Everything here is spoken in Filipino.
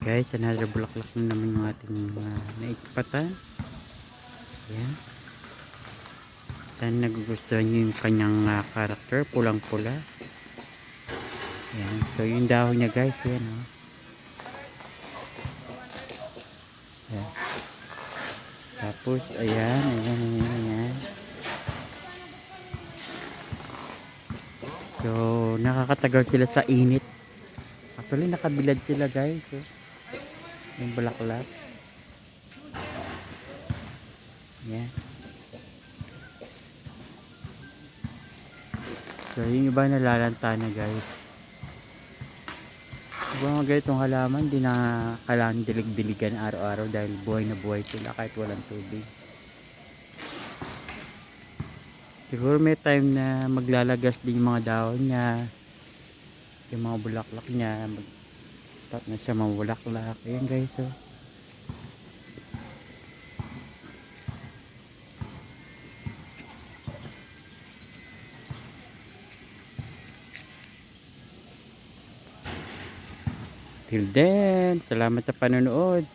Guys, another bulaklak na naman yung ating naispatan. Ayan. Sana nagugustuhan nyo yung kanyang karakter, pulang pula. Ayan. So yung dahon niya guys, ayan o. Ayan. Tapos ayan, ayan. So nakakatagal sila sa init. Actually nakabilad sila guys. So, yung bulaklak. Ayan. So yung iba nalalanta na guys. Diba mga ganitong halaman, di na kailangan dilig-diligan araw-araw dahil buhay na buhay sila kahit walang tubig. Siguro may time na maglalagas din yung mga dahon niya, yung mga bulaklak niya, start na siya mabulaklak. Ayan guys, oh. Till then, salamat sa panonood.